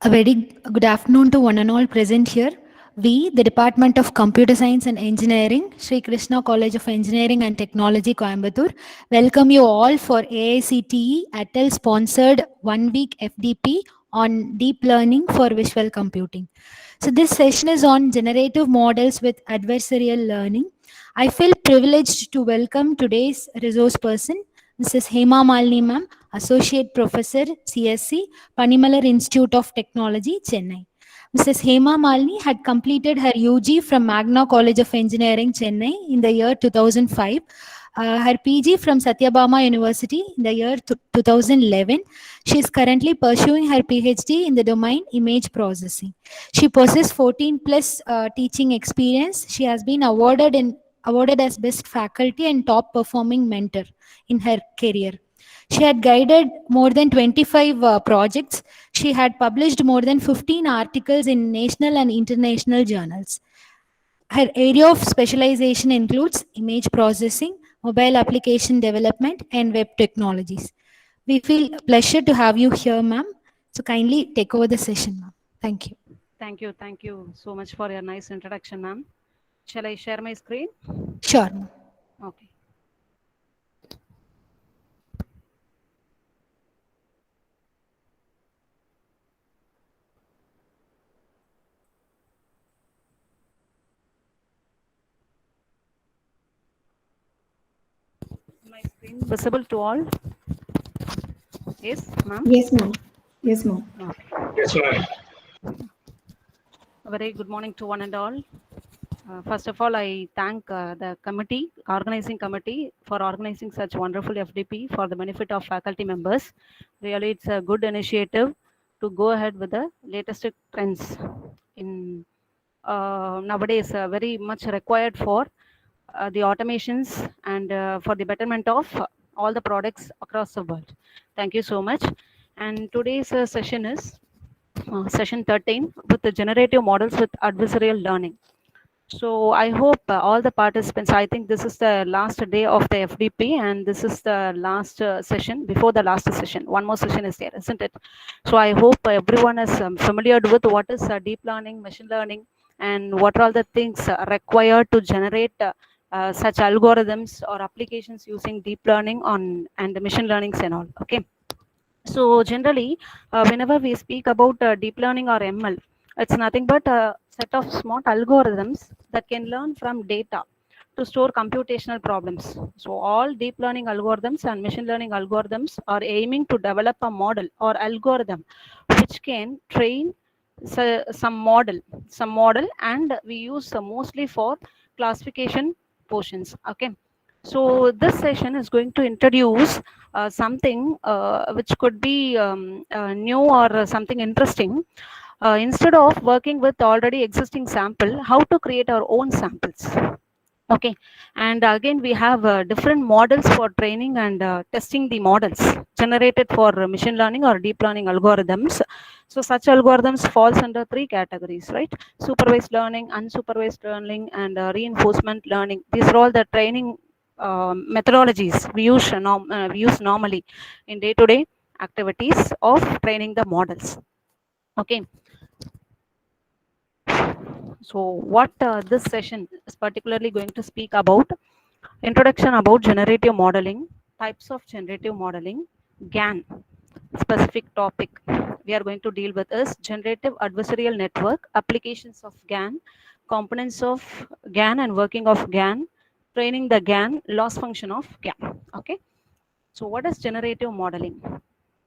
A very good afternoon to one and all present here. We, the Department of Computer Science and Engineering, Sri Krishna College of Engineering and Technology, Coimbatore, welcome you all for AICTE ATEL sponsored 1 week FDP on deep learning for visual computing. So this session is on generative models with adversarial learning. I feel privileged to welcome today's resource person, Mrs. Hema Malini ma'am, Associate Professor, CSC, Panimalar Institute of Technology, Chennai. Mrs. Hema Malini had completed her UG from Magna College of Engineering, Chennai in the year 2005. Her PG from Satyabama University in the year 2011. She is currently pursuing her PhD in the domain image processing. She possesses 14 plus teaching experience. She has been awarded as best faculty and top performing mentor in her career. She had guided more than 25 projects. She had published more than 15 articles in national and international journals. Her area of specialization includes image processing, mobile application development, and web technologies. We feel pleasure to have you here, ma'am. So kindly take over the session, ma'am. Thank you. Thank you. Thank you so much for your nice introduction, ma'am. Shall I share my screen? Sure, ma'am. Okay. My screen visible to all? Yes, ma'am? Yes, ma'am. Yes, ma'am. Okay. Yes, ma'am. A very good morning to one and all. First of all, I thank the committee, organizing committee, for organizing such wonderful FDP for the benefit of faculty members. Really, it's a good initiative to go ahead with the latest trends in nowadays, very much required for the automations and for the betterment of all the products across the world. Thank you so much. And today's session is session 13 with the generative models with adversarial learning. So I hope all the participants, I think this is the last day of the FDP and this is the last session before the last session. One more session is there, isn't it? So I hope everyone is familiar with what is deep learning, machine learning, and what are all the things required to generate such algorithms or applications using deep learning on and machine learnings and all. Okay. So generally, whenever we speak about deep learning or ML, it's nothing but a set of smart algorithms that can learn from data to store computational problems. So all deep learning algorithms and machine learning algorithms are aiming to develop a model or algorithm which can train some model, and we use mostly for classification portions. Okay. So this session is going to introduce something which could be new or something interesting. Instead of working with already existing sample, how to create our own samples. Okay, and again we have different models for training and testing the models generated for machine learning or deep learning algorithms. So such algorithms falls under three categories, right? Supervised learning, unsupervised learning, and reinforcement learning. These are all the training methodologies we use normally in day-to-day activities of training the models. Okay. So what this session is particularly going to speak about: introduction about generative modeling, types of generative modeling, GAN. Specific topic we are going to deal with is generative adversarial network, applications of GAN, components of GAN and working of GAN, training the GAN, loss function of GAN. Okay. So what is generative modeling?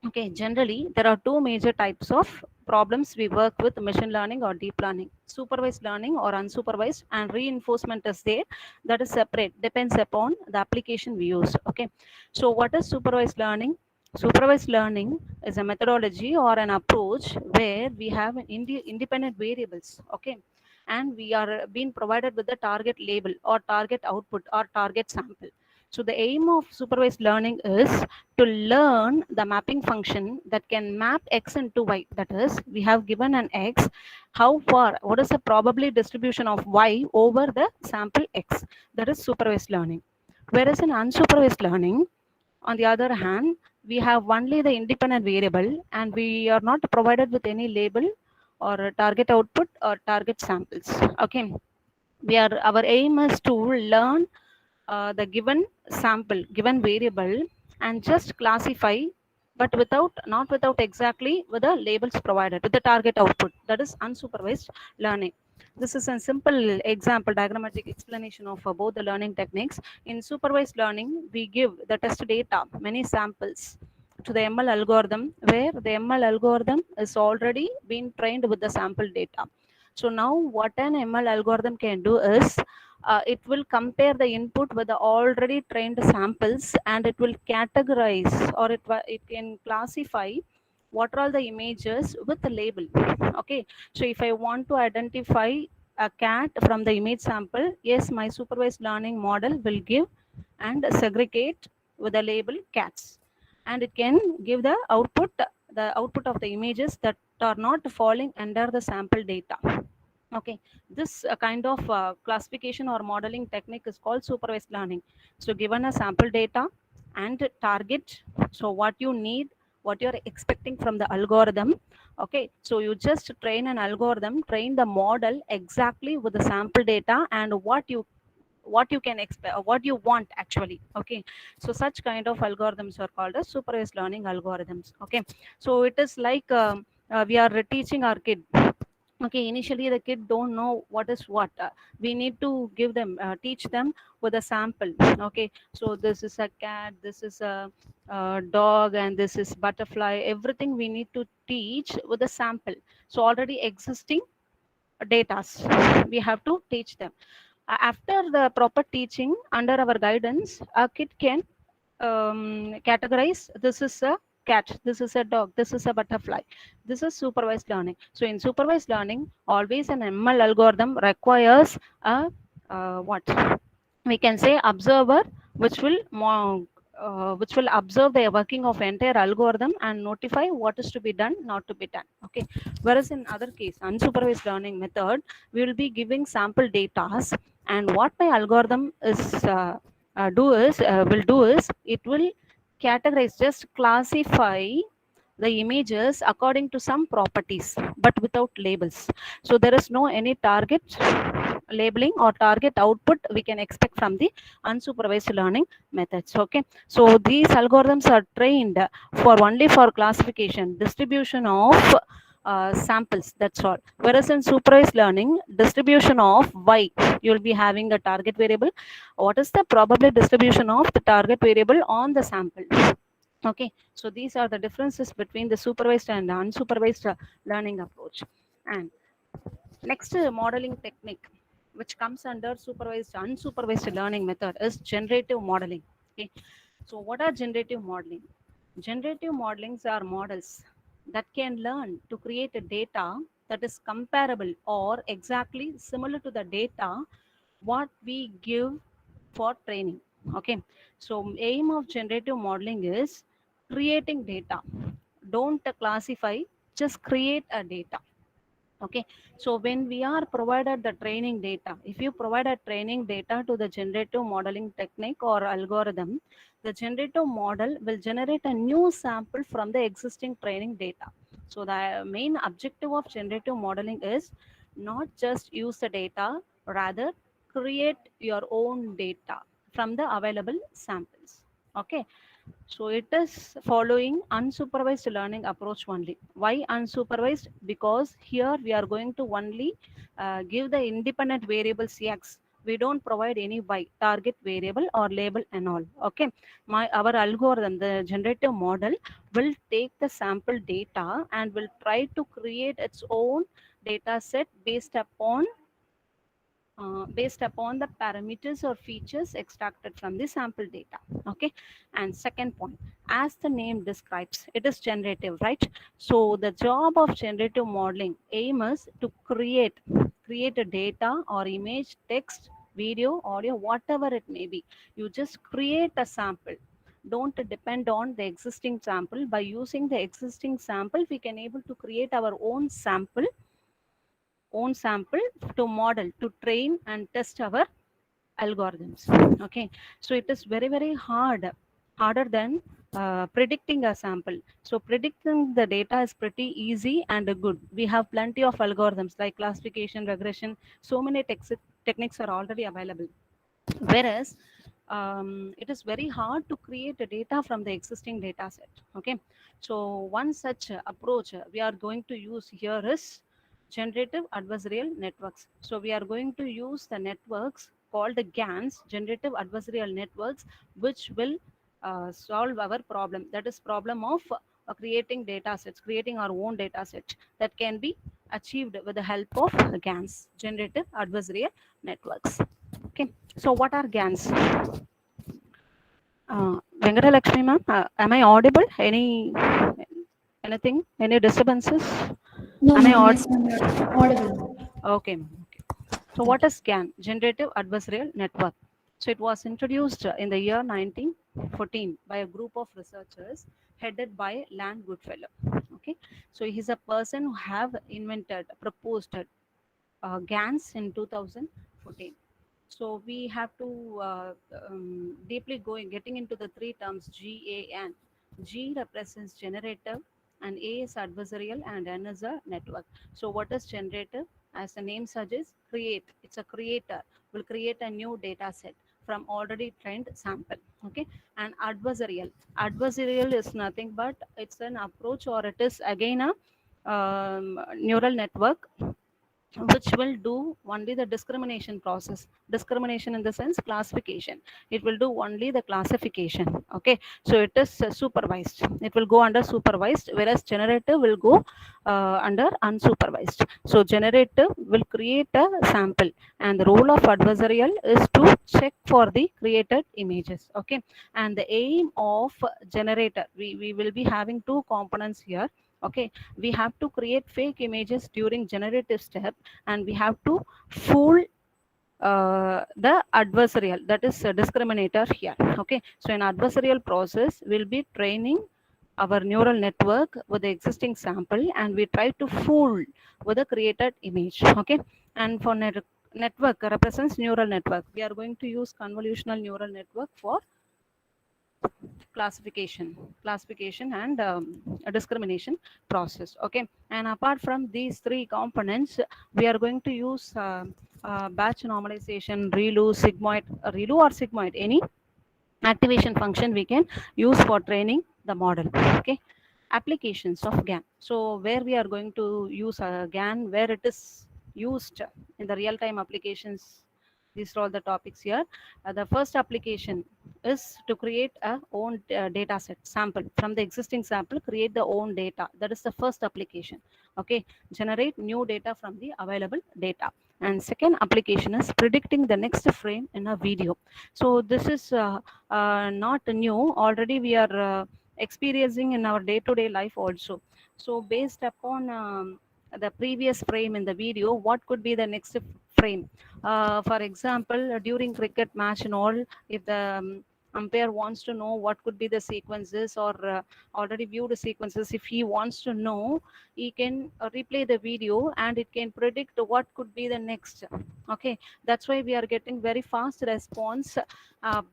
Okay, generally there are two major types of problems we work with machine learning or deep learning: supervised learning or unsupervised, and reinforcement is there. That is separate, depends upon the application we use. Okay, so what is supervised learning? Supervised learning is a methodology or an approach where we have an independent variables. Okay, and we are being provided with the target label or target output or target sample. So the aim of supervised learning is to learn the mapping function that can map x into y. That is, we have given an x, how far, what is the probability distribution of y over the sample x. That is supervised learning. Whereas in unsupervised learning, on the other hand, we have only the independent variable and we are not provided with any label or a target output or target samples. Okay, our aim is to learn the given sample, given variable, and just classify, but not without exactly with the labels provided with the target output. That is unsupervised learning. This is a simple example, diagrammatic explanation of both the learning techniques. In supervised learning, we give the test data, many samples, to the ML algorithm, where the ML algorithm is already been trained with the sample data. So now what an ML algorithm can do is it will compare the input with the already trained samples, and it will categorize, or it can classify what are all the images with the label. Okay, so if I want to identify a cat from the image sample, yes, my supervised learning model will give and segregate with the label cats, and it can give the output of the images that are not falling under the sample data. Okay, this kind of classification or modeling technique is called supervised learning. So given a sample data and target, so what you need, what you're expecting from the algorithm. Okay, so you just train an algorithm, train the model exactly with the sample data and what you can expect, what you want actually. Okay, so such kind of algorithms are called as supervised learning algorithms. Okay, so it is like we are teaching our kid. Okay, initially the kid don't know what is what. We need to give them, teach them with a sample. Okay, so this is a cat, this is a dog, and this is butterfly. Everything we need to teach with a sample. So already existing data, we have to teach them. After the proper teaching under our guidance, a kid can categorize, this is a cat, this is a dog, this is a butterfly. This is supervised learning. So in supervised learning, always an ML algorithm requires a what we can say observer, which will which will observe the working of entire algorithm and notify what is to be done, not to be done. Okay, whereas in other case, unsupervised learning method, we will be giving sample data, and what my algorithm is will do is it will categorize, just classify the images according to some properties but without labels. So there is no any target labeling or target output we can expect from the unsupervised learning methods. Okay, so these algorithms are trained for only for classification, distribution of samples, that's all. Whereas in supervised learning, distribution of y, you will be having a target variable, what is the probable distribution of the target variable on the sample. Okay, so these are the differences between the supervised and unsupervised learning approach. And next modeling technique which comes under supervised unsupervised learning method is generative modeling. Okay, so what are generative modeling? Generative modelings are models that can learn to create a data that is comparable or exactly similar to the data what we give for training. Okay, so aim of generative modeling is creating data. Don't classify, just create a data. Okay, so when we are provided the training data, if you provide a training data to the generative modeling technique or algorithm, the generative model will generate a new sample from the existing training data. So the main objective of generative modeling is not just use the data, rather create your own data from the available samples. Okay, so it is following unsupervised learning approach only. Why unsupervised? Because here we are going to only give the independent variables x. We don't provide any y, target variable or label and all. Okay, our algorithm, the generative model, will take the sample data and will try to create its own data set based upon the parameters or features extracted from the sample data. Okay, and second point, as the name describes, it is generative, right? So the job of generative modeling aim is to create a data or image, text, video, audio, whatever it may be. You just create a sample. Don't depend on the existing sample. By using the existing sample, we can able to create our own sample to model, to train and test our algorithms. Okay, so it is very hard, harder than predicting a sample. So predicting the data is pretty easy and good. We have plenty of algorithms like classification, regression. So many techniques are already available. Whereas it is very hard to create a data from the existing data set. Okay, so one such approach we are going to use here is generative adversarial networks. So we are going to use the networks called the GANs, generative adversarial networks, which will solve our problem. That is problem of creating data sets, creating our own data set that can be achieved with the help of GANs, generative adversarial networks. Okay, so what are GANs? Venkatalakshmi ma'am, am I audible? Anything? Any disturbances? No, Am I ma'am. audible? Yes, ma'am. You're audible. Okay, ma'am. Okay. So what is GAN? Generative Adversarial Network. So it was introduced in the year 1914 by a group of researchers headed by Lan Goodfellow. Okay, so he's a person who have invented, proposed GANs in 2014. So we have to deeply getting into the three terms GAN. G represents generative, and A is adversarial, and N is a network. So what is generative? As the name suggests, create. It's a creator. Will create a new data set from already trained sample. Okay, and adversarial. Adversarial is nothing but it's an approach, or it is again a neural network which will do only the discrimination process. Discrimination in the sense classification. It will do only the classification. Okay, so it is supervised. It will go under supervised, whereas generative will go under unsupervised. So generative will create a sample, and the role of adversarial is to check for the created images. Okay, and the aim of generator, we will be having two components here. Okay, we have to create fake images during generative step, and we have to fool the adversarial, that is a discriminator here. Okay, so in adversarial process we'll be training our neural network with the existing sample, and we try to fool with the created image. Okay, and for network represents neural network, we are going to use convolutional neural network for classification and a discrimination process. Okay, and apart from these three components, we are going to use batch normalization, relu or sigmoid, any activation function we can use for training the model. Okay, applications of GAN. So where we are going to use GAN, where it is used in the real-time applications, these are all the topics here. The first application is to create a own data set sample from the existing sample, create the own data. That is the first application. Okay, generate new data from the available data. And second application is predicting the next frame in a video. So this is not new. Already we are experiencing in our day-to-day life also. So based upon the previous frame in the video, what could be the next frame? For example, during cricket match and all, if the umpire wants to know what could be the sequences, or already viewed sequences, if he wants to know, he can replay the video and it can predict what could be the next. Okay, that's why we are getting very fast response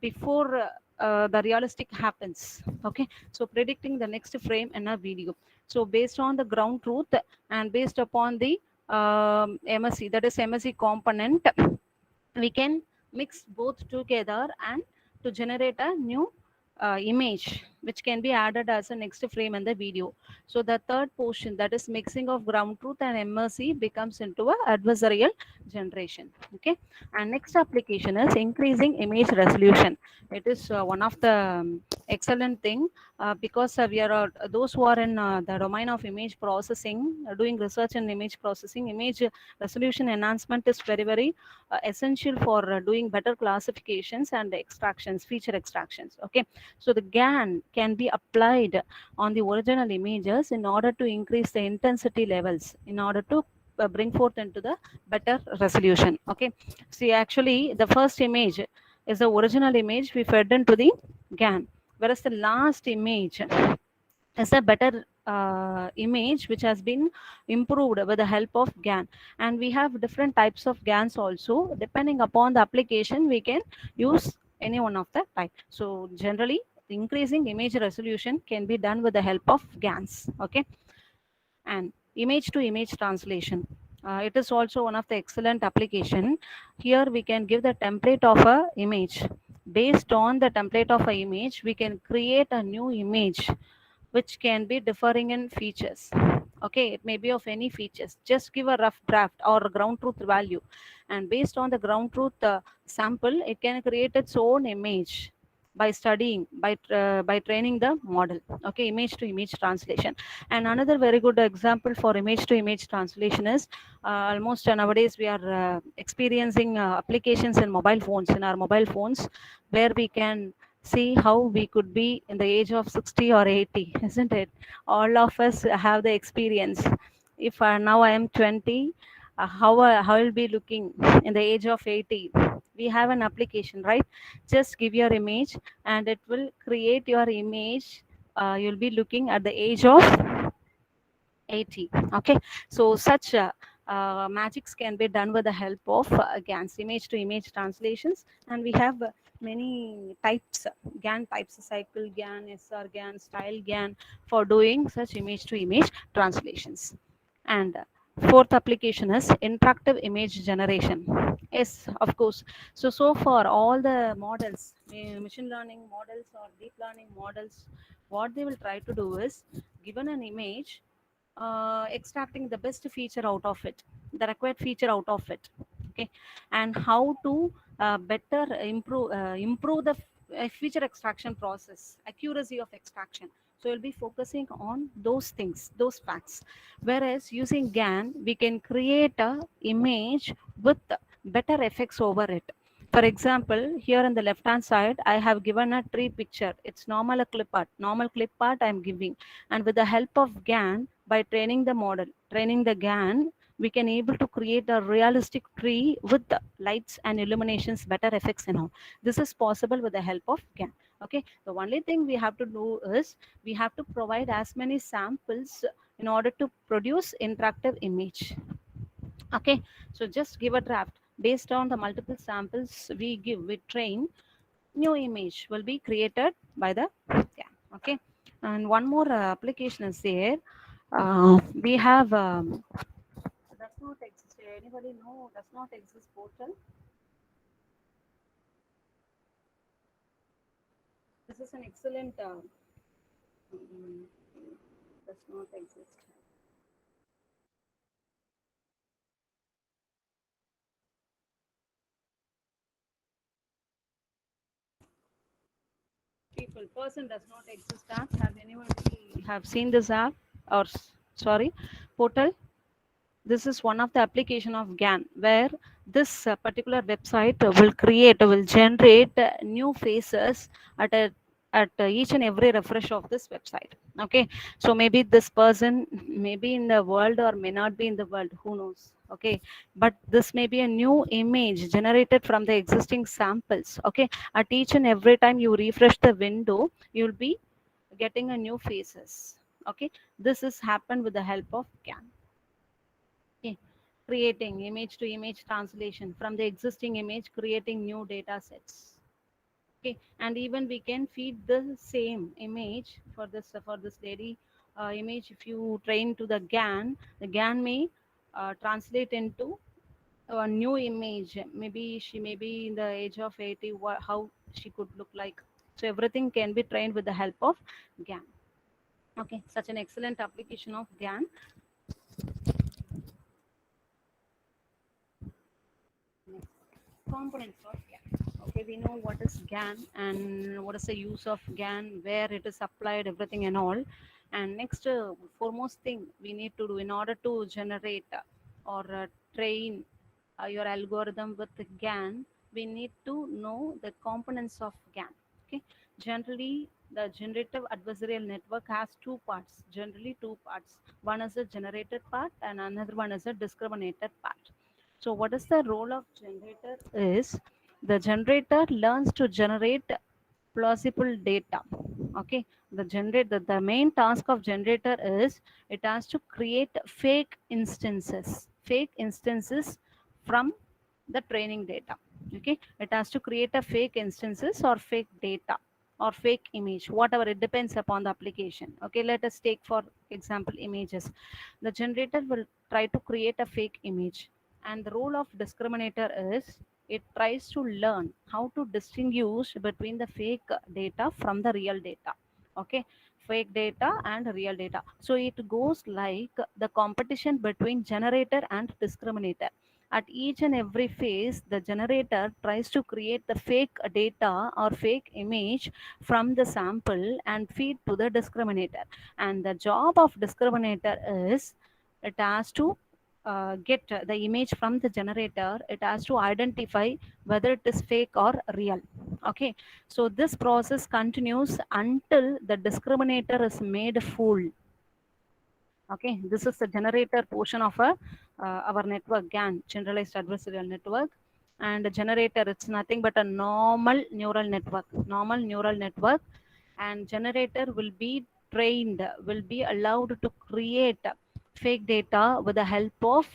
before the realistic happens. Okay, so predicting the next frame in a video. So based on the ground truth and based upon the MSE, that is MSE component, we can mix both together and to generate a new image which can be added as a next frame in the video. So the third portion, that is mixing of ground truth and MSE, becomes into a adversarial generation. Okay, and next application is increasing image resolution. It is one of the excellent thing because we are those who are in the domain of image processing, doing research in image processing. Image resolution enhancement is very essential for doing better classifications and extractions, feature extractions. Okay, so the GAN can be applied on the original images in order to increase the intensity levels, in order to bring forth into the better resolution. Okay, see, actually the first image is the original image we fed into the GAN, whereas the last image is a better image which has been improved with the help of GAN. And we have different types of GANs also. Depending upon the application, we can use any one of the type. So generally increasing image resolution can be done with the help of GANs. Okay, and image to image translation. It is also one of the excellent application. Here we can give the template of a image. Based on the template of a image, we can create a new image which can be differing in features. Okay, it may be of any features. Just give a rough draft or a ground truth value, and based on the ground truth sample, it can create its own image by studying, by training the model. Okay, image to image translation. And another very good example for image to image translation is almost nowadays we are experiencing applications in mobile phones, in our mobile phones, where we can see how we could be in the age of 60 or 80, isn't it? All of us have the experience. If now I am 20, how I'll be looking in the age of 80. We have an application, right? Just give your image and it will create your image. You'll be looking at the age of 80. Okay, so such magics can be done with the help of GANs, image to image translations. And we have many types, GAN types: cycle GAN, SR GAN, style GAN, for doing such image to image translations. And fourth application is interactive image generation. Yes, of course. So far all the models, machine learning models or deep learning models, what they will try to do is, given an image, extracting the best feature out of it, the required feature out of it. Okay, and how to better improve the feature extraction process, accuracy of extraction. So we'll be focusing on those things, those facts. Whereas using GAN, we can create a image with better effects over it. For example, here on the left hand side, I have given a tree picture. It's normal a clip art, normal clip art I'm giving. And with the help of GAN, by training the model, training the GAN, we can able to create a realistic tree with the lights and illuminations, better effects and all. This is possible with the help of GAN. Okay, the only thing we have to do is we have to provide as many samples in order to produce interactive image. Okay, so just give a draft. Based on the multiple samples we give, we train, new image will be created by the GAN. Okay, and one more application is there. We have does not exist. Anybody know does not exist portal? This is an excellent mm, does not exist. People person does not exist app. Have anybody have seen this app or sorry portal? This is one of the application of GAN, where this particular website will generate new faces at a at each and every refresh of this website. Okay, so maybe this person may be in the world or may not be in the world, who knows. Okay, but this may be a new image generated from the existing samples. Okay, at each and every time you refresh the window, you'll be getting a new faces. Okay, this is happened with the help of GAN. Okay, creating image to image translation from the existing image, creating new data sets. Okay, and even we can feed the same image for this lady image. If you train to the GAN, the GAN may translate into a new image. Maybe she may be in the age of 80, how she could look like. So everything can be trained with the help of GAN. Okay, such an excellent application of GAN. Components of GAN. Okay, we know what is GAN and what is the use of GAN, where it is applied, everything and all. And next, foremost thing we need to do in order to generate or train your algorithm with the GAN, we need to know the components of GAN. Okay, generally the generative adversarial network has two parts. Generally, two parts. One is a generated part, and another one is a discriminated part. So what is the role of generator is, the generator learns to generate plausible data. Okay, the main task of generator is it has to create fake instances from the training data. Okay, it has to create a fake instances or fake data. or fake image, whatever, it depends upon the application. Okay, let us take for example images. The generator will try to create a fake image, and the role of discriminator is it tries to learn how to distinguish between the fake data from the real data. Okay, fake data and real data. So it goes like the competition between generator and discriminator. At each and every phase, the generator tries to create the fake data or fake image from the sample and feed to the discriminator. And the job of discriminator is it has to get the image from the generator. It has to identify whether it is fake or real. Okay, so this process continues until the discriminator is made full. Okay, this is the generator portion of our network GAN, generalized adversarial network. And the generator, it's nothing but a normal neural network, and generator will be trained, will be allowed to create fake data with the help of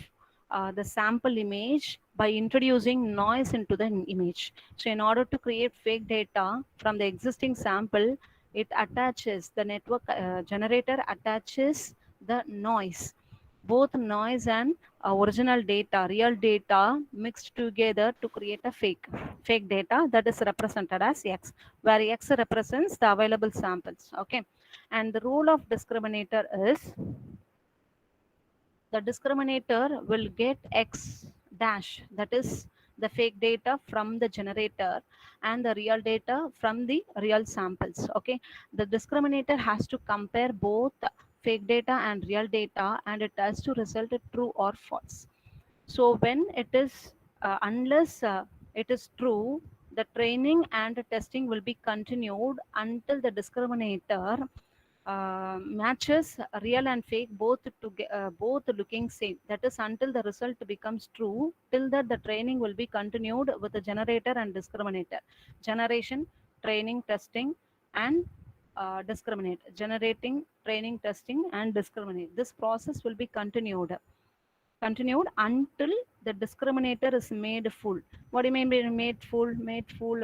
the sample image by introducing noise into the image. So in order to create fake data from the existing sample, it attaches the network generator attaches the noise, both noise and original data, real data mixed together to create a fake data that is represented as X, where X represents the available samples. Okay, and the role of discriminator is the discriminator will get X dash, that is the fake data from the generator, and the real data from the real samples. Okay, the discriminator has to compare both fake data and real data, and it has to result in true or false. So when it is unless it is true, the training and the testing will be continued until the discriminator matches real and fake both looking same. That is until the result becomes true. Till that, the training will be continued with the generator and discriminator. Generation, training, testing, and discriminate. Generating, training, testing, and discriminate. This process will be continued until the discriminator is made full. What do you mean by made full? Made full,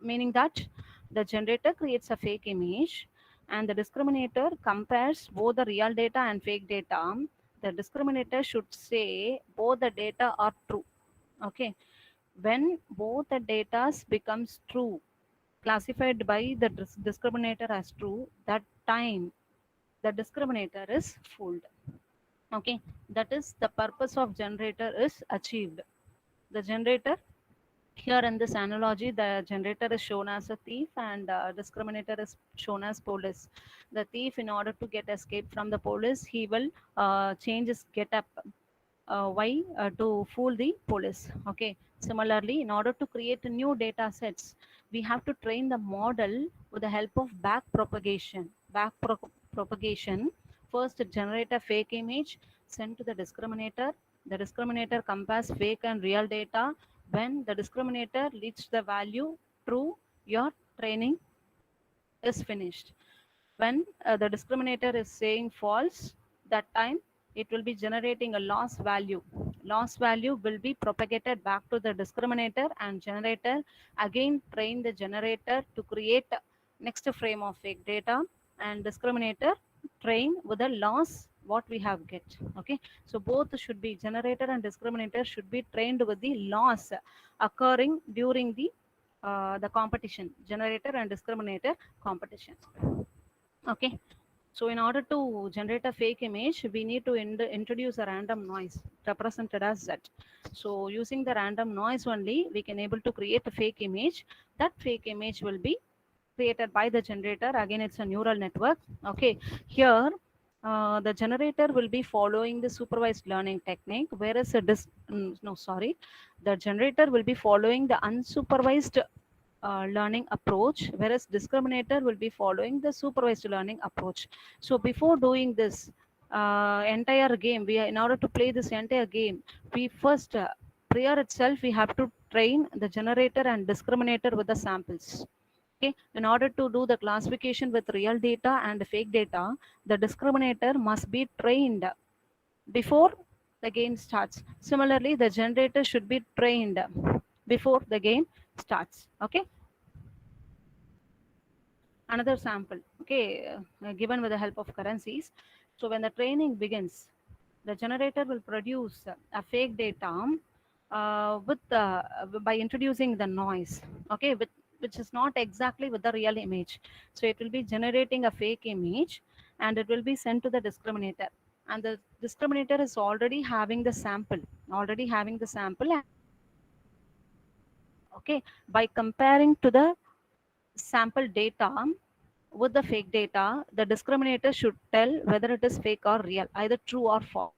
meaning that the generator creates a fake image and the discriminator compares both the real data and fake data. The discriminator should say both the data are true. Okay, when both the data becomes true, classified by the discriminator as true, that time the discriminator is fooled. Okay, that is the purpose of generator is achieved. The generator, here in this analogy, the generator is shown as a thief and discriminator is shown as police. The thief, in order to get escape from the police, he will change his get up. Why? To fool the police. Okay, similarly, in order to create new data sets, we have to train the model with the help of back propagation. Propagation, first generate a fake image, send to the discriminator. The discriminator compares fake and real data. When the discriminator leads the value true, your training is finished. When the discriminator is saying false, that time it will be generating a loss value. Loss value will be propagated back to the discriminator, and generator again train the generator to create next frame of fake data, and discriminator train with the loss what we have get. Okay, so both should be, generator and discriminator should be trained with the loss occurring during the competition, generator and discriminator competition. Okay, so in order to generate a fake image, we need to introduce a random noise represented as Z. So using the random noise only, we can able to create a fake image. That fake image will be created by the generator. Again, it's a neural network. Okay, here the generator will be following the supervised learning technique, whereas the generator will be following the unsupervised learning approach, whereas discriminator will be following the supervised learning approach. So before doing this entire game, in order to play this entire game, we first prior itself we have to train the generator and discriminator with the samples. Okay, in order to do the classification with real data and fake data, the discriminator must be trained before the game starts. Similarly, the generator should be trained before the game starts. Okay, another sample, okay, given with the help of currencies. So when the training begins, the generator will produce a fake data by introducing the noise, okay, which is not exactly with the real image. So it will be generating a fake image, and it will be sent to the discriminator. And the discriminator is already having the sample, okay. By comparing to the sample data with the fake data, the discriminator should tell whether it is fake or real, either true or false.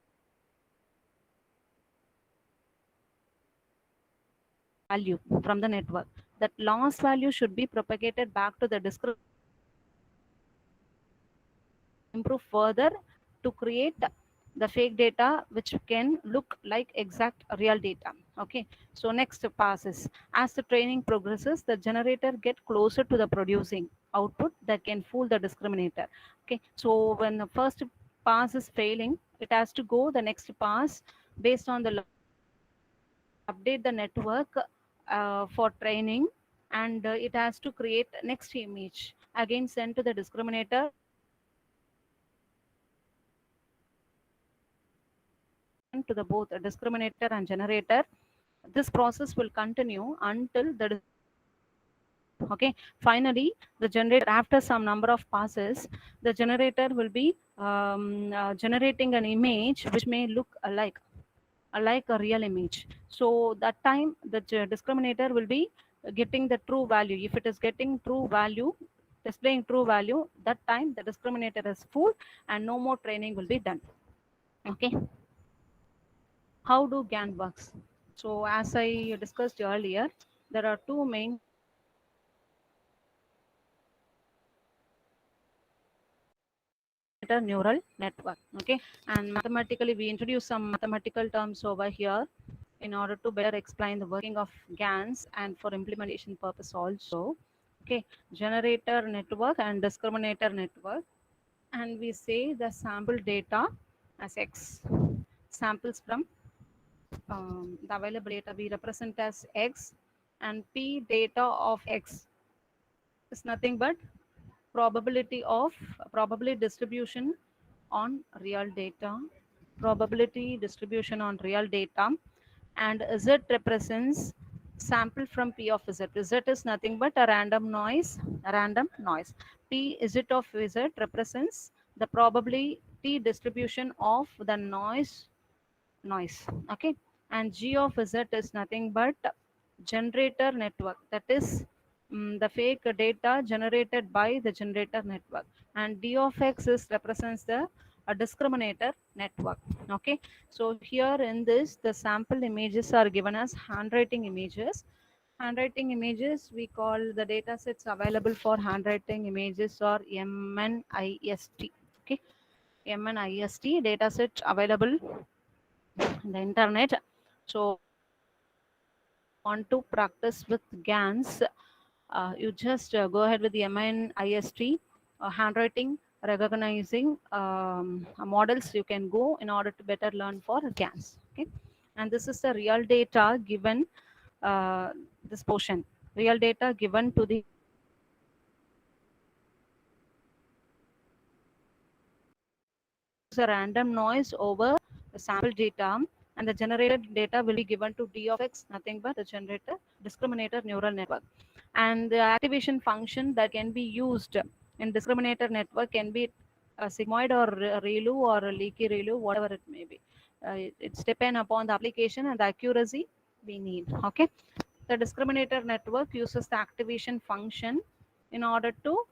Value from the network. That loss value should be propagated back to the discriminator, improve further to create the fake data which can look like exact real data. Okay, so next pass is, as the training progresses, the generator get closer to the producing output that can fool the discriminator. Okay, so when the first pass is failing, it has to go the next pass based on the update the network for training, and it has to create next image, again send to the discriminator to the both discriminator and generator. This process will continue until the okay. Finally, the generator, after some number of passes, the generator will be generating an image which may look like a real image. So that time the discriminator will be getting the true value. If it is getting true value, displaying true value, that time the discriminator is full and no more training will be done. Okay. How do GAN works? So as I discussed earlier, there are two main neural network. Okay, and mathematically we introduce some mathematical terms over here in order to better explain the working of GANs and for implementation purpose also. Okay, generator network and discriminator network, and we say the sample data as X, samples from the available data we represent as X, and P data of X is nothing but probability distribution on real data, probability distribution on real data, and Z represents sample from P of Z. Z is nothing but a random noise, P Z of Z represents the probability distribution of the noise, okay. And G of Z is nothing but generator network, that is the fake data generated by the generator network. And D of X is represents the discriminator network. Okay, so here in this, the sample images are given as handwriting images. Handwriting images, we call the data sets available for handwriting images or MNIST. Okay, MNIST data set available in the internet. So want to practice with GANs, you just go ahead with the MNIST handwriting recognizing models. You can go in order to better learn for GANs. Okay, and this is the real data given this portion. Real data given to the a random noise over the sample data, and the generated data will be given to D of X, nothing but the generator discriminator neural network. And the activation function that can be used in discriminator network can be a sigmoid or a ReLU or a leaky ReLU, whatever it may be. It's depend upon the application and the accuracy we need. Okay, the discriminator network uses the activation function in order to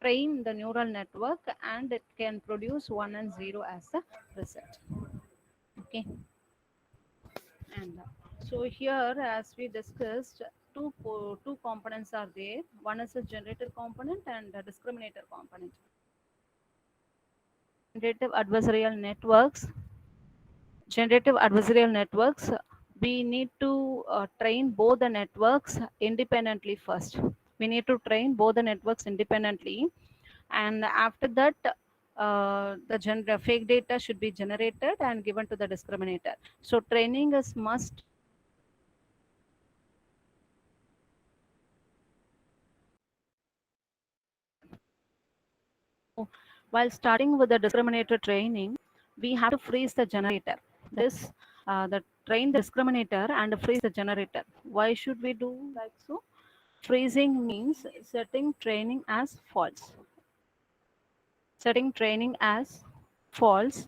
train the neural network, and it can produce 1 and 0 as a result. Okay, and so here, as we discussed, two components are there. One is a generator component and a discriminator component. Generative adversarial networks, we need to train both the networks independently first. We need to train both the networks independently, and after that the fake data should be generated and given to the discriminator. So training is must While starting with the discriminator training, we have to freeze the generator. This the train the discriminator and freeze the generator. Why should we do like so? Freezing means setting training as false. Setting training as false,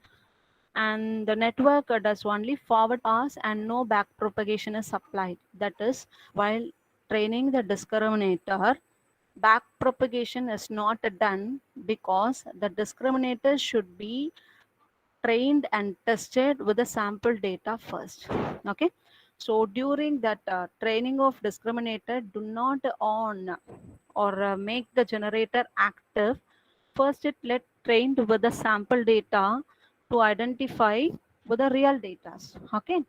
and the network does only forward pass and no back propagation is applied. That is, while training the discriminator, back propagation is not done because the discriminator should be trained and tested with the sample data first. Okay, so during that training of discriminator, do not on or make the generator active. First it let trained with the sample data to identify with the real data. Okay,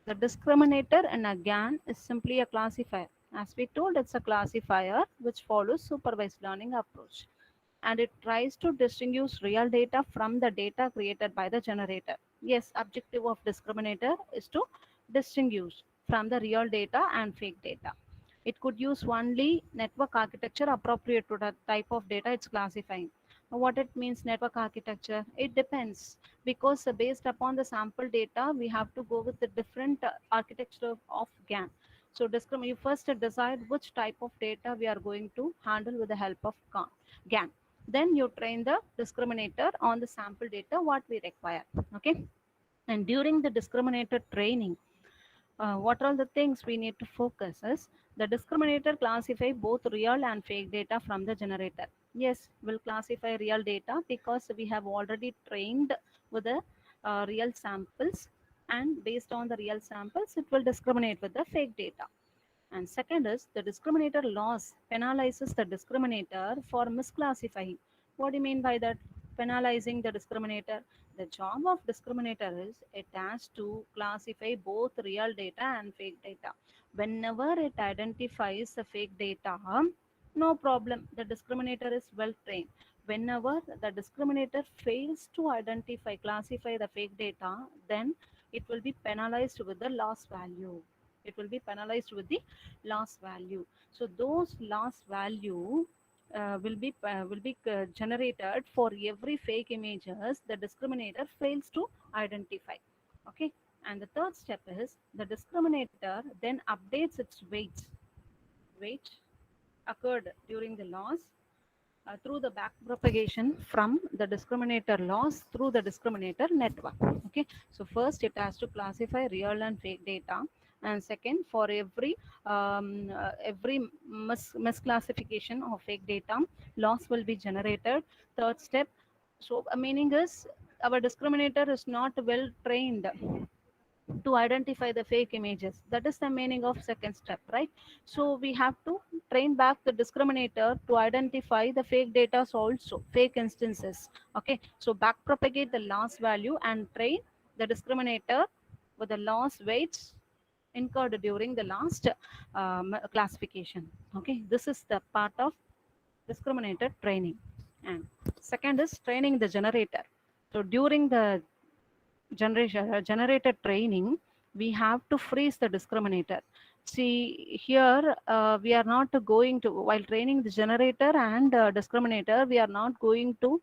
the discriminator in a GAN is simply a classifier. As we told, it's a classifier which follows supervised learning approach, and it tries to distinguish real data from the data created by the generator. Yes, objective of discriminator is to distinguish from the real data and fake data. It could use only network architecture appropriate to the type of data it's classifying. What it means network architecture, it depends, because based upon the sample data, we have to go with the different architecture of GAN. So you first decide which type of data we are going to handle with the help of GAN. Then you train the discriminator on the sample data what we require. Okay, and during the discriminator training, what are the things we need to focus is the discriminator classify both real and fake data from the generator. Yes, we'll classify real data because we have already trained with the real samples, and based on the real samples it will discriminate with the fake data. And second is the discriminator loss penalizes the discriminator for misclassifying. What do you mean by that? Penalizing the discriminator. The job of discriminator is it has to classify both real data and fake data. Whenever it identifies the fake data, no problem. The discriminator is well trained. Whenever the discriminator fails to identify, classify the fake data, then it will be penalized with the loss value. It will be penalized with the loss value. So those loss value will be generated for every fake images the discriminator fails to identify. Okay, and the third step is the discriminator then updates its weight occurred during the loss through the back propagation from the discriminator loss through the discriminator network. Okay, so first it has to classify real and fake data, and second, for every misclassification of fake data, loss will be generated. Third step, so meaning is our discriminator is not well trained to identify the fake images. That is the meaning of second step, right? So we have to train back the discriminator to identify the fake data also, fake instances. Okay, so back propagate the loss value and train the discriminator with the loss weights incurred during the last classification. Okay, this is the part of discriminator training. And second is training the generator. So during the generated training, we have to freeze the discriminator. See here, we are not going to, while training the generator and discriminator, we are not going to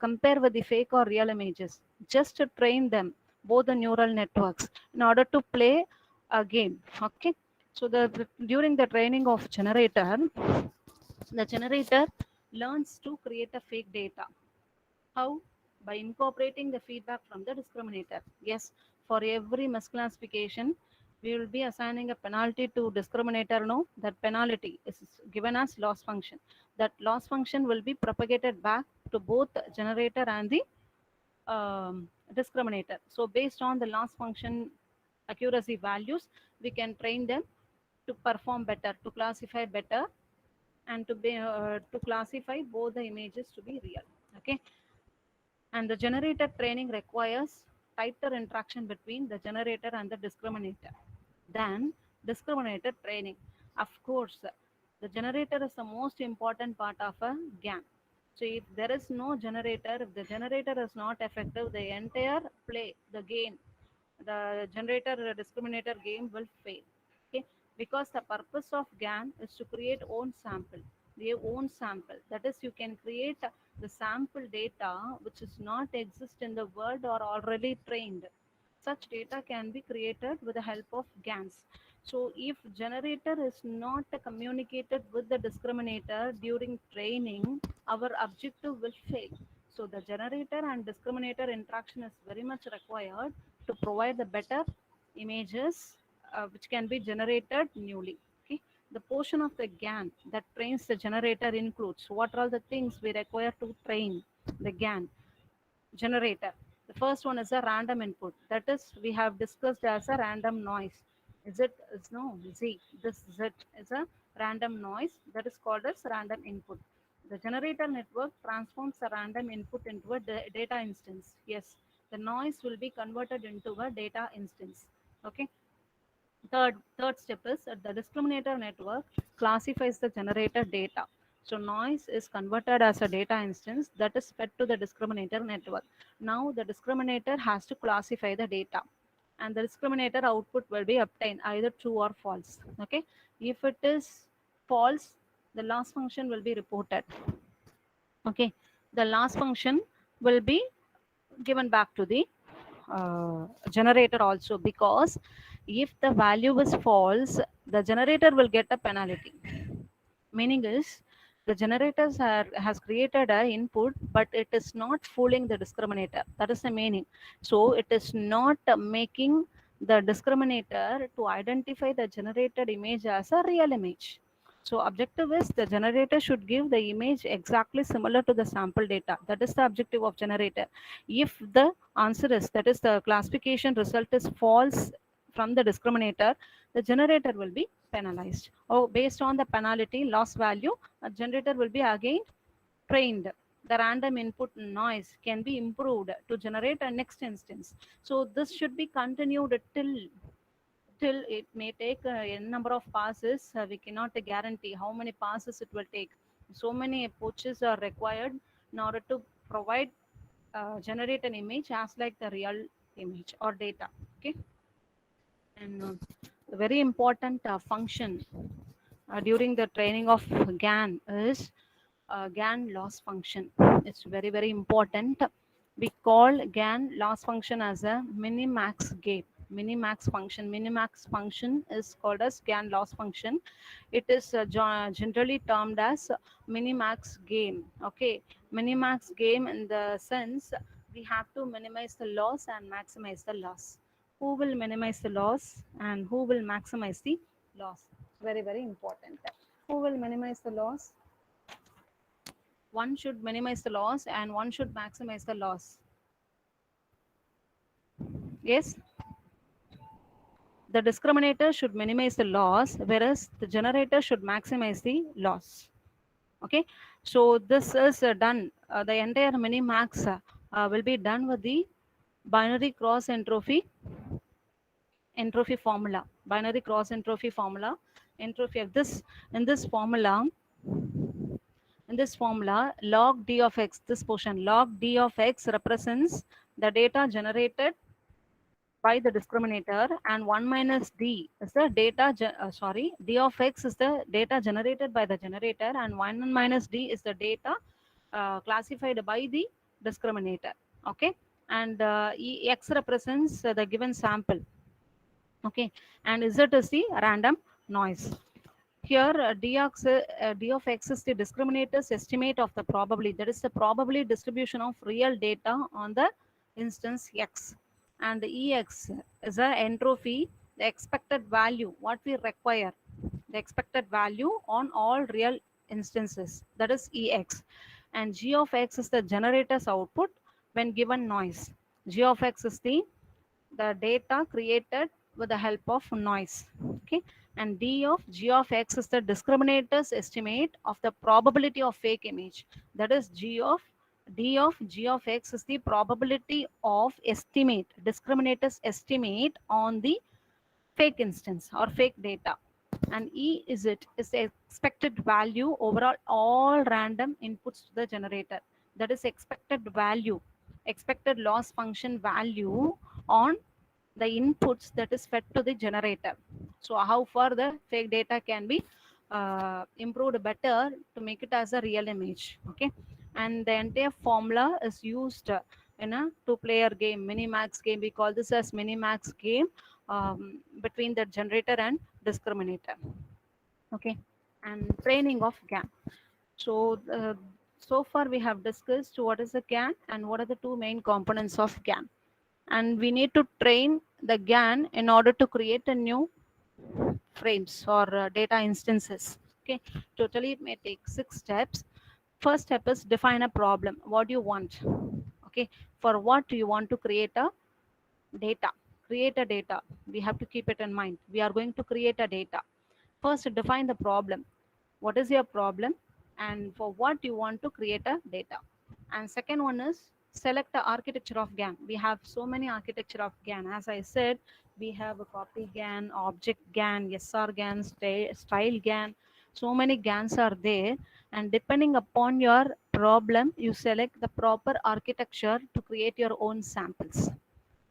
compare with the fake or real images, just to train them both the neural networks in order to play a game. Okay, so during the training of generator, the generator learns to create a fake data. How? By incorporating the feedback from the discriminator. Yes, for every misclassification, we will be assigning a penalty to discriminator. No, that penalty is given as loss function. That loss function will be propagated back to both generator and the discriminator. So based on the loss function accuracy values, we can train them to perform better, to classify better, and to classify both the images to be real. Okay, and the generator training requires tighter interaction between the generator and the discriminator than discriminator training. Of course, the generator is the most important part of a GAN. So if there is no generator, if the generator is not effective, the entire play, the game, the generator discriminator game will fail. Okay, because the purpose of GAN is to create own sample, the own sample. That is, you can create the sample data which is not exist in the world or already trained. Such data can be created with the help of GANs. So if generator is not communicated with the discriminator during training, our objective will fail. So the generator and discriminator interaction is very much required to provide the better images which can be generated newly. Okay. The portion of the GAN that trains the generator includes what are all the things we require to train the GAN generator. The first one is a random input. That is, we have discussed as a random noise. Is it? Is no Z. This Z is a random noise that is called as random input. The generator network transforms a random input into a data instance. Yes, the noise will be converted into a data instance. Okay. Third step is the discriminator network classifies the generated data. So noise is converted as a data instance that is fed to the discriminator network. Now the discriminator has to classify the data, and the discriminator output will be obtained either true or false. Okay, if it is false, the loss function will be reported. Okay, the loss function will be given back to the generator also, because if the value is false, the generator will get a penalty. Meaning is the generators has created a input, but it is not fooling the discriminator. That is the meaning. So it is not making the discriminator to identify the generated image as a real image. So objective is the generator should give the image exactly similar to the sample data. That is the objective of generator. If the answer is, that is the classification result is false from the discriminator, the generator will be penalized. Oh, based on the penalty loss value, a generator will be again trained. The random input noise can be improved to generate a next instance. So this should be continued till it may take n number of passes. We cannot guarantee how many passes it will take. So many approaches are required in order to provide generate an image as like the real image or data. Okay. And the very important function during the training of GAN is GAN loss function. It's very, very important. We call GAN loss function as a minimax gain. Minimax function. Minimax function is called as GAN loss function. It is generally termed as minimax gain. Okay, minimax gain in the sense we have to minimize the loss and maximize the loss. Who will minimize the loss and who will maximize the loss? Very, very important. Who will minimize the loss? One should minimize the loss and one should maximize the loss. Yes, the discriminator should minimize the loss, whereas the generator should maximize the loss. Okay, so this is done. The entire minimax will be done with the binary cross entropy formula. Binary cross entropy formula. Entropy of this in this formula. In this formula, log d of x, this portion, log d of x represents the data generated by the discriminator, and 1 minus d is the data, d of x is the data generated by the generator, and 1 minus d is the data classified by the discriminator. Okay, and x represents the given sample. Okay, and z is the random noise. Here, d of x is the discriminator's estimate of the probability. That is the probability distribution of real data on the instance x. And the ex is the entropy, the expected value, what we require, the expected value on all real instances. That is ex. And g of x is the generator's output when given noise. G of x is the data created with the help of noise. Okay, and d of g of x is the discriminator's estimate of the probability of fake image. That is d of g of x is the probability of estimate, discriminator's estimate on the fake instance or fake data. And e is the expected value overall all random inputs to the generator. That is expected value, expected loss function value on the inputs that is fed to the generator. So how far the fake data can be improved better to make it as a real image. Okay, and the entire formula is used in a two-player game, minimax game. We call this as minimax game between the generator and discriminator. Okay, and training of GAN. So, so far we have discussed what is a GAN and what are the two main components of GAN. And we need to train the GAN in order to create a new frames or data instances. Okay, totally it may take 6 steps. First step is define a problem. What do you want? Okay, for what do you want to create a data? Create a data. We have to keep it in mind. We are going to create a data. First, define the problem. What is your problem, and for what you want to create a data. And second one is select the architecture of GAN. We have so many architecture of GAN. As I said, we have a copy GAN, object GAN, SR GAN, style GAN. So many GANs are there, and depending upon your problem, you select the proper architecture to create your own samples.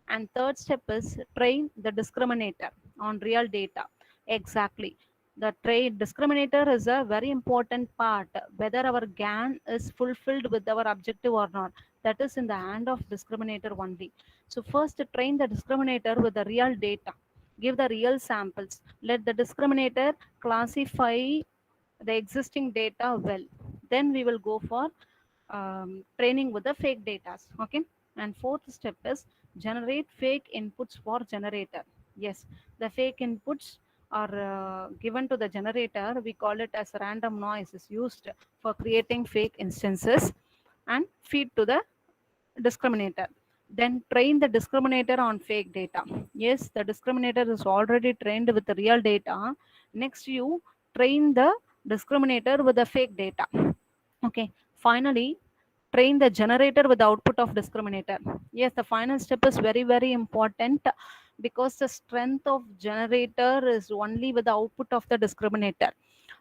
And third step is train the discriminator on real data. Exactly. The train discriminator is a very important part, whether our GAN is fulfilled with our objective or not. That is in the hand of discriminator only. So first train the discriminator with the real data. Give the real samples. Let the discriminator classify the existing data well. Then we will go for training with the fake data. Okay. And fourth step is generate fake inputs for generator. Yes, the fake inputs are given to the generator. We call it as random noise is used for creating fake instances and feed to the discriminator. Then train the discriminator on fake data. Yes, the discriminator is already trained with the real data. Next, you train the discriminator with the fake data. Okay. Finally, train the generator with the output of discriminator. Yes, the final step is very, very important because the strength of generator is only with the output of the discriminator.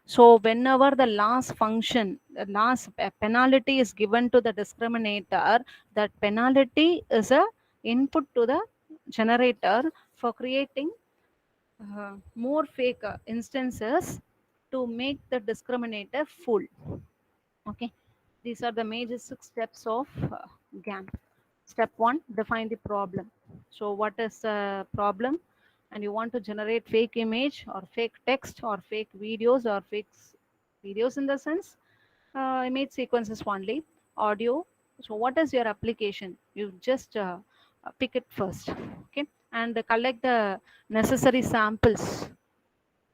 So whenever the last function, the last penalty is given to the discriminator, that penalty is a input to the generator for creating more fake instances to make the discriminator full. Okay, these are the major 6 steps of GAN. Step 1, define the problem. So what is the problem? And you want to generate fake image or fake text or fake videos or fake videos in the sense image sequences only, audio. So what is your application? You just pick it first. Okay, and collect the necessary samples,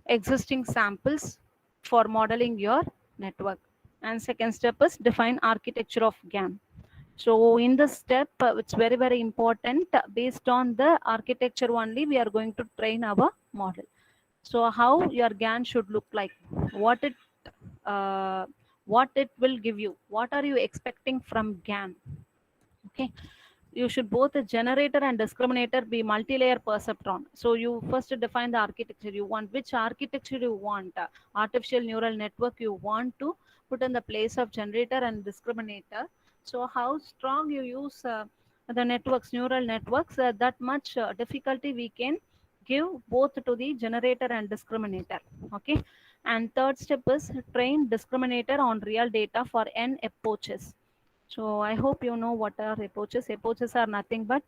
existing samples for modeling your network. And second step is define architecture of GAN. So in this step, it's very, very important. Based on the architecture only, we are going to train our model. So how your GAN should look like, what uh, it will give you, what are you expecting from GAN? Okay, you should both the generator and discriminator be multi-layer perceptron. So you first define the architecture. You want which architecture you want, artificial neural network you want to put in the place of generator and discriminator. So how strong you use the networks, neural networks, that much difficulty we can give both to the generator and discriminator. Okay, and third step is train discriminator on real data for n approaches. So I hope you know what are approaches. Approaches are nothing but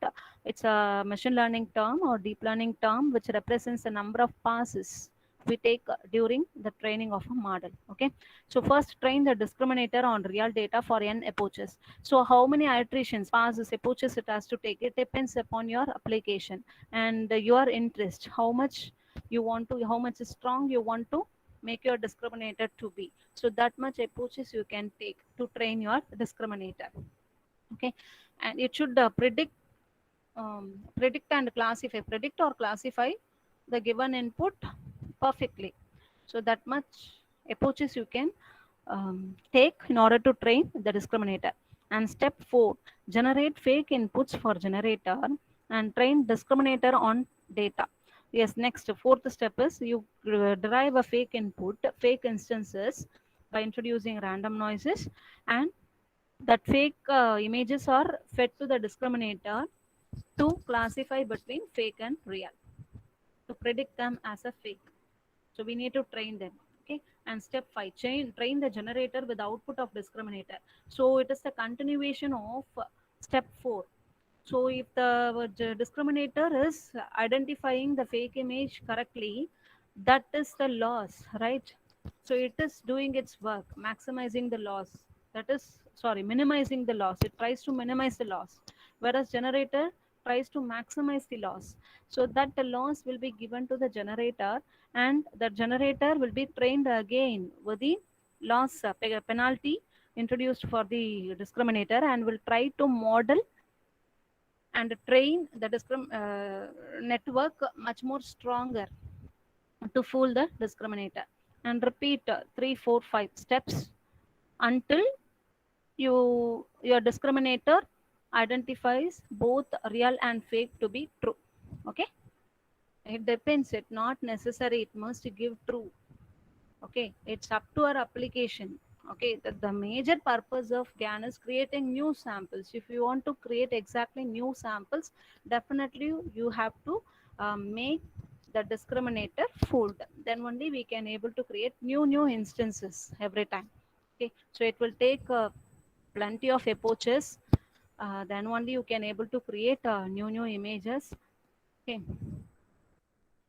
it's a machine learning term or deep learning term which represents the number of passes we take during the training of a model. Okay. So first train the discriminator on real data for n approaches. So how many iterations, passes, approaches it has to take? It depends upon your application and your interest. How much you want to, how much strong you want to make your discriminator to be. So that much approaches you can take to train your discriminator. Okay, and it should predict and classify, predict or classify the given input perfectly. So that much approaches you can take in order to train the discriminator. And step 4, generate fake inputs for generator and train discriminator on data. Yes, next fourth step is you derive a fake input, fake instances by introducing random noises, and that fake images are fed to the discriminator to classify between fake and real, to predict them as a fake. So we need to train them. Okay, and step 5, train the generator with output of discriminator. So it is the continuation of step 4. So if the discriminator is identifying the fake image correctly, that is the loss, right? So it is doing its work, maximizing the loss. That is, sorry, minimizing the loss. It tries to minimize the loss, whereas generator tries to maximize the loss. So that the loss will be given to the generator, and the generator will be trained again with the loss penalty introduced for the discriminator, and will try to model and train the network much more stronger to fool the discriminator, and repeat 3 4 5 steps until your discriminator identifies both real and fake to be true. Okay, it depends, it not necessary it must give true. Okay, it's up to our application. Okay, the major purpose of GAN is creating new samples. If you want to create exactly new samples, definitely you have to make the discriminator fooled, then only we can able to create new instances every time. Okay, so it will take plenty of approaches, then only you can able to create new images. Okay,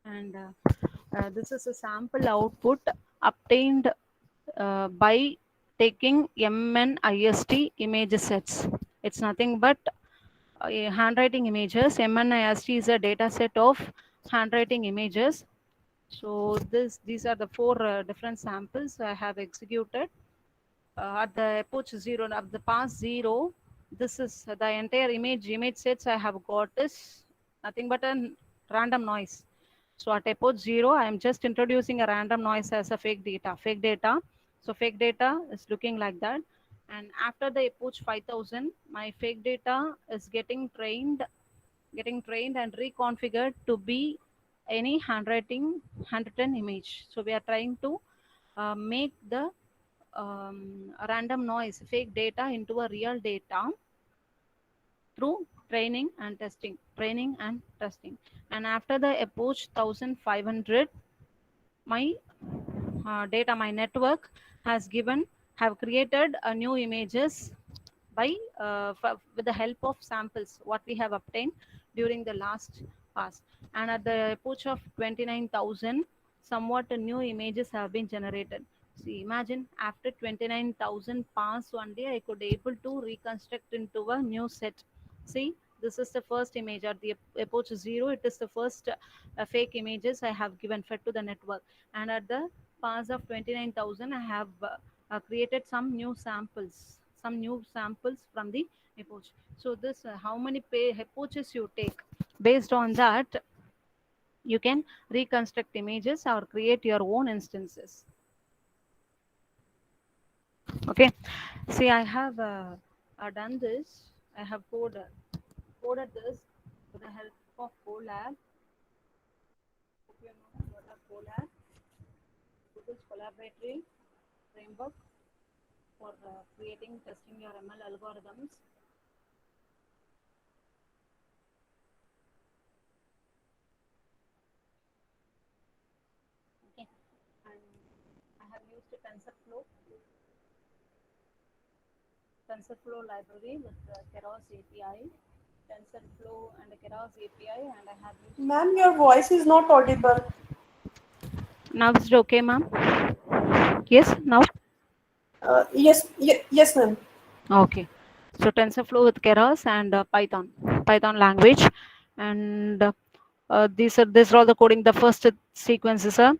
and this is a sample output obtained by taking MNIST image sets. It's nothing but handwriting images. MNIST is a data set of handwriting images. So these are the 4 different samples I have executed. At the epoch 0, of the pass 0, this is the entire image sets I have got is nothing but a random noise. So at epoch 0, I am just introducing a random noise as a fake data. So fake data is looking like that. And after the epoch 5000, my fake data is getting trained and reconfigured to be any handwritten image. So we are trying to make the random noise, fake data into a real data through training and testing. And after the approach 1500, my my network have created a new images by with the help of samples what we have obtained during the last pass. And at the approach of 29,000, somewhat new images have been generated. See, imagine after 29,000 pass one day, I could able to reconstruct into a new set. See, this is the first image at the approach 0. It is the first fake images I have given fed to the network. And at the pass of 29,000, I have created some new samples from the epoch. So this how many epoches you take, based on that you can reconstruct images or create your own instances. Okay, see, I have done this. I have coded this with the help of Colab. Hope you know what are Colab. Google's collaboratory framework for creating, testing your ML algorithms. Okay, and I have used TensorFlow library with Keras API, TensorFlow and Keras API, and I have used. Ma'am, your voice is not audible. Now is it okay, ma'am? Yes, now? Yes, ma'am. Okay. So TensorFlow with Keras and Python language, and these are all the coding. The first sequence is a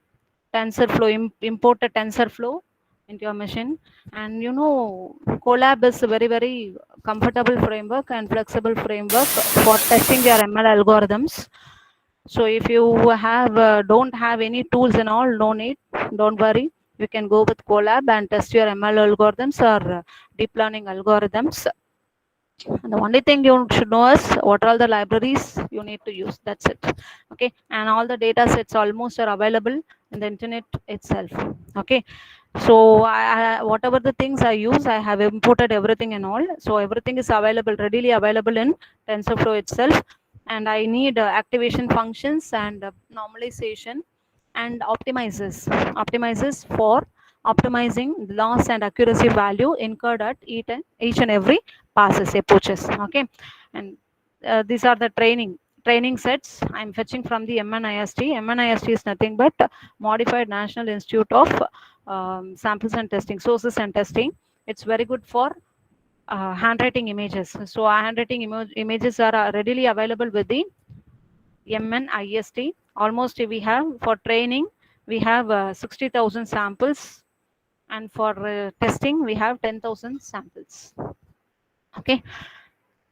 TensorFlow, import a TensorFlow into your machine. And you know, Colab is a very comfortable framework and flexible framework for testing your ML algorithms. So if you have don't have any tools and all, no need, don't worry. You can go with Colab and test your ML algorithms or deep learning algorithms. And the only thing you should know is what are all the libraries you need to use. That's it. Okay, and all the data sets almost are available in the internet itself. Okay, so whatever the things I use, I have imported everything and all. So everything is available, readily available in TensorFlow itself. And I need activation functions and normalization and optimizes for optimizing loss and accuracy value incurred at each and every passes approaches. Okay, and these are the training sets I'm fetching from the MNIST. MNIST is nothing but Modified National Institute of Samples and Testing, Sources and Testing. It's very good for handwriting images. So handwriting images are readily available with the MNIST. Almost we have for training, we have 60,000 samples, and for testing, we have 10,000 samples. Okay,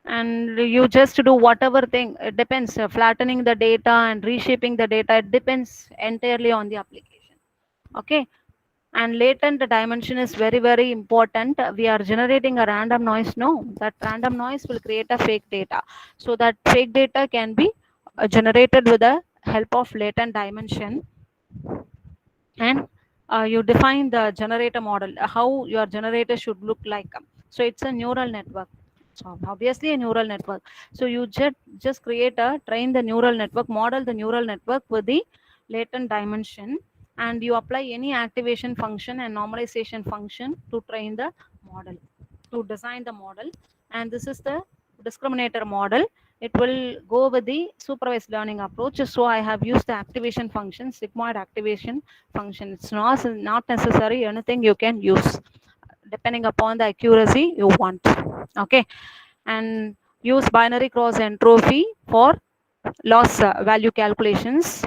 and you just do whatever thing. It depends. Flattening the data and reshaping the data. It depends entirely on the application. Okay, and latent dimension is very important. We are generating a random noise. No, that random noise will create a fake data. So that fake data can be generated with the help of latent dimension. And you define the generator model, how your generator should look like. So it's a neural network. So obviously a neural network. So you just train the neural network, model the neural network with the latent dimension, and you apply any activation function and normalization function to train the model, to design the model. And this is the discriminator model. It will go with the supervised learning approach. So I have used the activation function, sigmoid activation function. It's not necessary anything you can use depending upon the accuracy you want. Okay, and use binary cross entropy for loss value calculations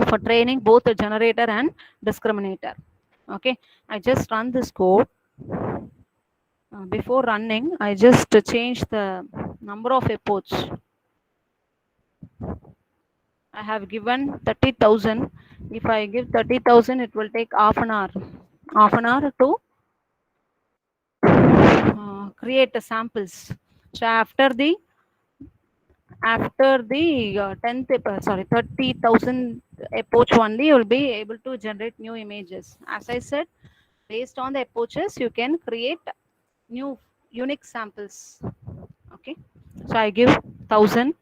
for training both the generator and discriminator. Okay, I just run this code. Before running, I just change the number of epochs. I have given 30,000. If I give 30,000, it will take half an hour to create the samples. So after the 30,000 epoch only, you will be able to generate new images. As I said, based on the epoches, you can create new unique samples. Okay, so I give 1,000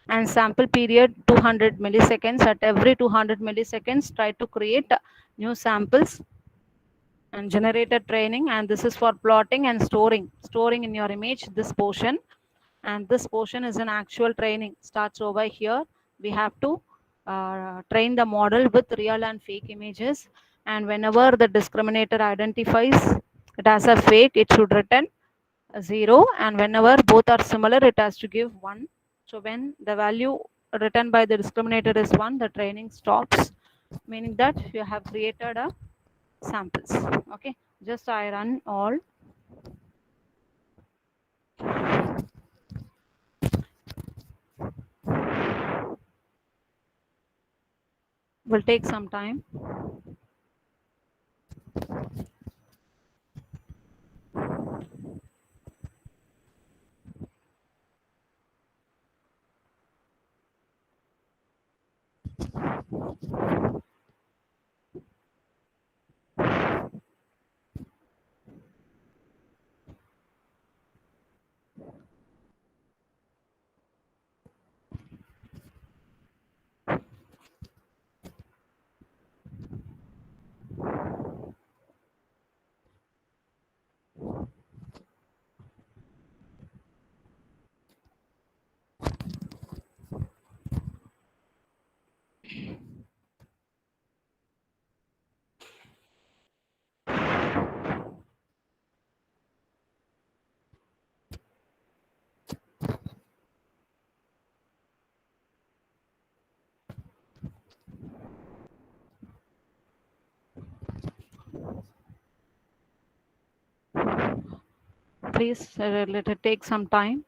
and sample period 200 milliseconds. At every 200 milliseconds, try to create new samples and generated training. And this is for plotting and storing in your image this portion. And this portion is an actual training, starts over here. We have to train the model with real and fake images, and whenever the discriminator identifies it as a fake, it should return a 0, and whenever both are similar, it has to give 1. So when the value written by the discriminator is 1, the training stops, meaning that you have created a samples. Okay, just I run all. Will take some time. Please let it take some time.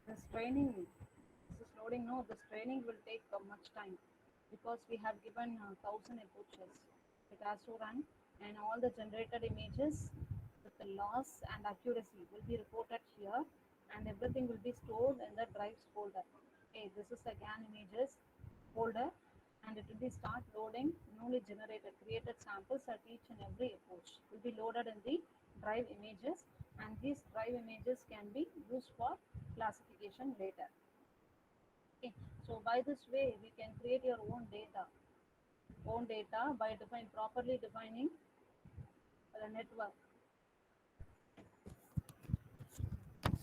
This training, this loading, no, this training will take much time because we have given 1,000 approaches. It has to run, and all the generated images with the loss and accuracy will be reported here, and everything will be stored in the drives folder. Okay, this is the GAN images folder, and it will be start loading newly generated created samples at each and every approach. Will be loaded in the drive images, and these drive images can be used for classification later. Okay, so by this way we can create your own data by properly defining the network.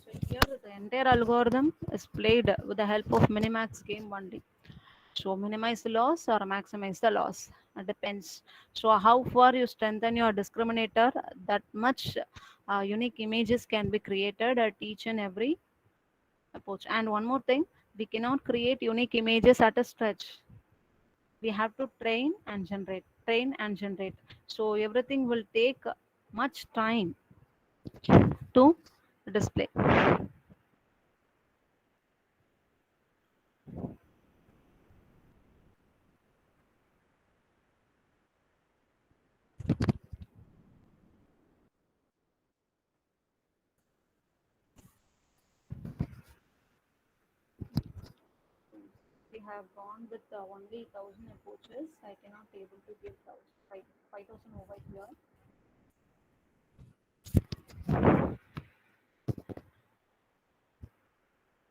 So here the entire algorithm is played with the help of Minimax game only. So minimize the loss or maximize the loss. It depends. So how far you strengthen your discriminator, that much unique images can be created at each and every approach. And one more thing, we cannot create unique images at a stretch. We have to train and generate. So everything will take much time to display. We have gone with only 1,000 approaches. I cannot able to give 5,000 over here.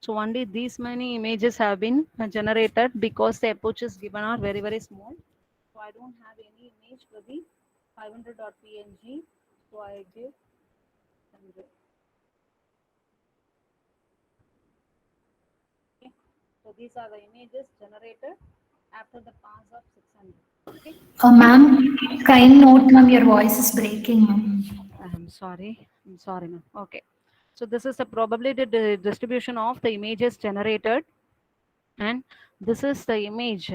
So only these many images have been generated because the approaches given are very, very small. So I don't have any image for the 500.png. So I give 100. Okay. So these are the images generated after the pass of 600. Okay. Ma'am, kind note, ma'am, your voice is breaking, ma'am. I'm sorry, ma'am. Okay. So this is the probability distribution of the images generated, and this is the image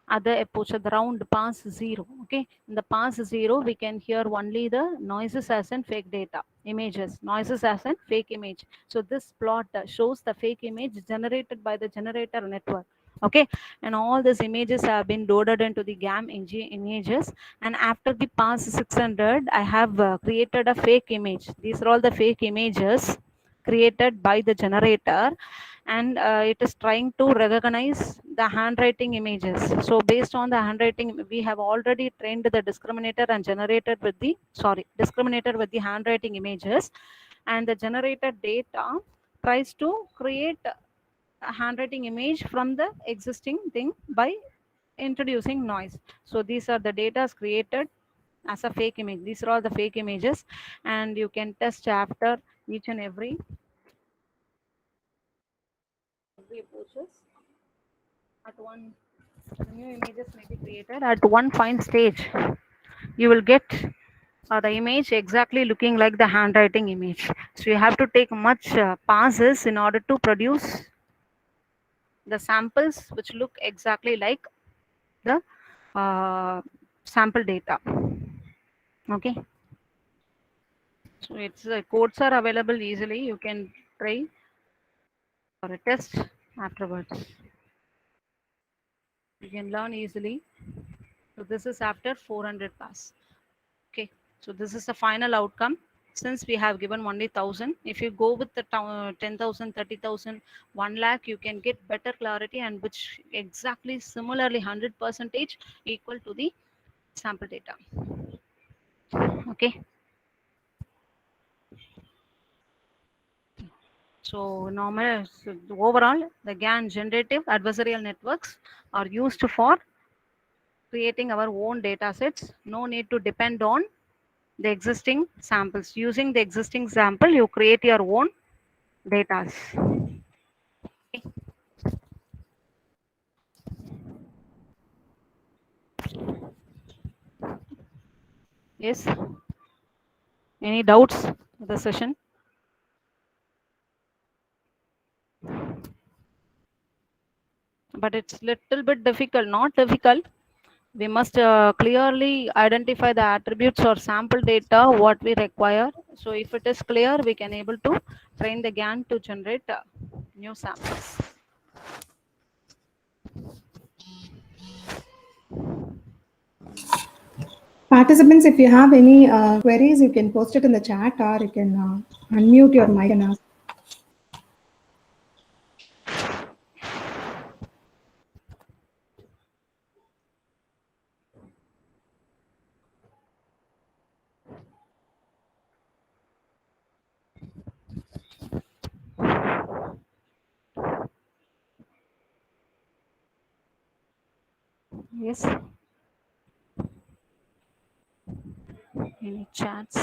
at the approach at the round pass 0. Okay, in the pass 0 we can hear only the noises as in fake data images, noises as in fake image. So this plot shows the fake image generated by the generator network. Okay, and all these images have been loaded into the GAM images, and after the pass 600 I have created a fake image. These are all the fake images created by the generator, and it is trying to recognize the handwriting images. So based on the handwriting, we have already trained the discriminator and generated with the discriminator with the handwriting images, and the generated data tries to create a handwriting image from the existing thing by introducing noise. So these are the data created as a fake image. These are all the fake images, and you can test after each and every approaches. At one, the new images may be created at one fine stage. You will get the image exactly looking like the handwriting image. So you have to take much passes in order to produce the samples which look exactly like the sample data. Okay. So it's codes are available easily. You can try or a test afterwards. You can learn easily. So this is after 400 pass. Okay, so this is the final outcome. Since we have given only 1,000, if you go with the 10,000, 30,000, 1 lakh, you can get better clarity, and which exactly similarly 100% equal to the sample data. Okay. So overall, the GAN generative adversarial networks are used for creating our own data sets. No need to depend on the existing samples. Using the existing sample, you create your own data. Yes. Any doubts in the session? But it's little bit difficult. Not difficult. We must clearly identify the attributes or sample data what we require. So if it is clear, we can able to train the GAN to generate new samples. Participants, if you have any queries, you can post it in the chat, or you can unmute your mic and ask. Yes. Any chats?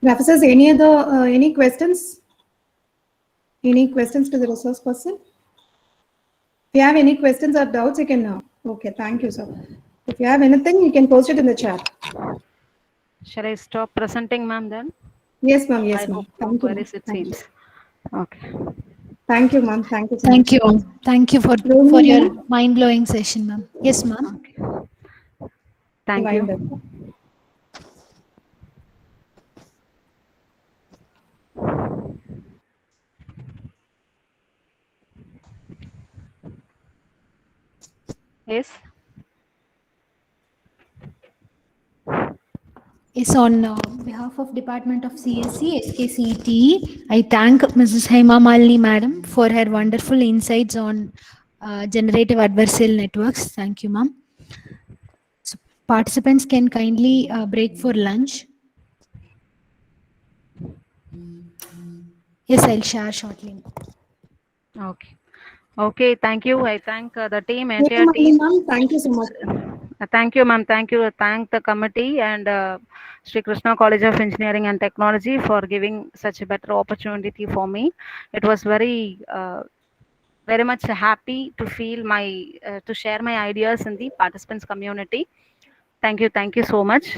Professors, any other, any questions? Any questions to the resource person? If you have any questions or doubts, you can know. Okay, thank you, sir. If you have anything, you can post it in the chat. Shall I stop presenting, ma'am, then? Yes, ma'am. Yes, I ma'am. hope no Thank you, ma'am. queries, it Thank you. seems. Okay. Thank you, ma'am. Thank you so Thank much. you. Thank you for Romi, your ma'am. mind-blowing session, ma'am. Yes, ma'am. Okay. Thank Wind you. up. Yes. Yes, on behalf of Department of CSC, SKCT, I thank Mrs. Hema Malini Madam for her wonderful insights on generative adversarial networks. Thank you, ma'am. So participants can kindly break for lunch. Yes, I'll share shortly. Okay. Okay. Thank you. I thank the team, Hema entire Malini, team. ma'am. Thank you so much. Thank you, ma'am. Thank you. Thank the committee and Sri Krishna College of Engineering and Technology for giving such a better opportunity for me. It was very much happy to feel to share my ideas in the participants community. Thank you. Thank you so much.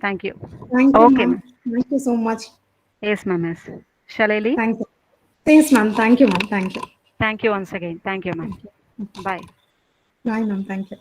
Thank you. Thank you, Okay, ma'am. ma'am. Thank you so much. Yes, ma'am. Yes. Shall I leave? Thank you. Yes, ma'am. Thank you, ma'am. Thank you. Thank you once again. Thank you, ma'am. Thank you. Bye. Bye, ma'am. Thank you.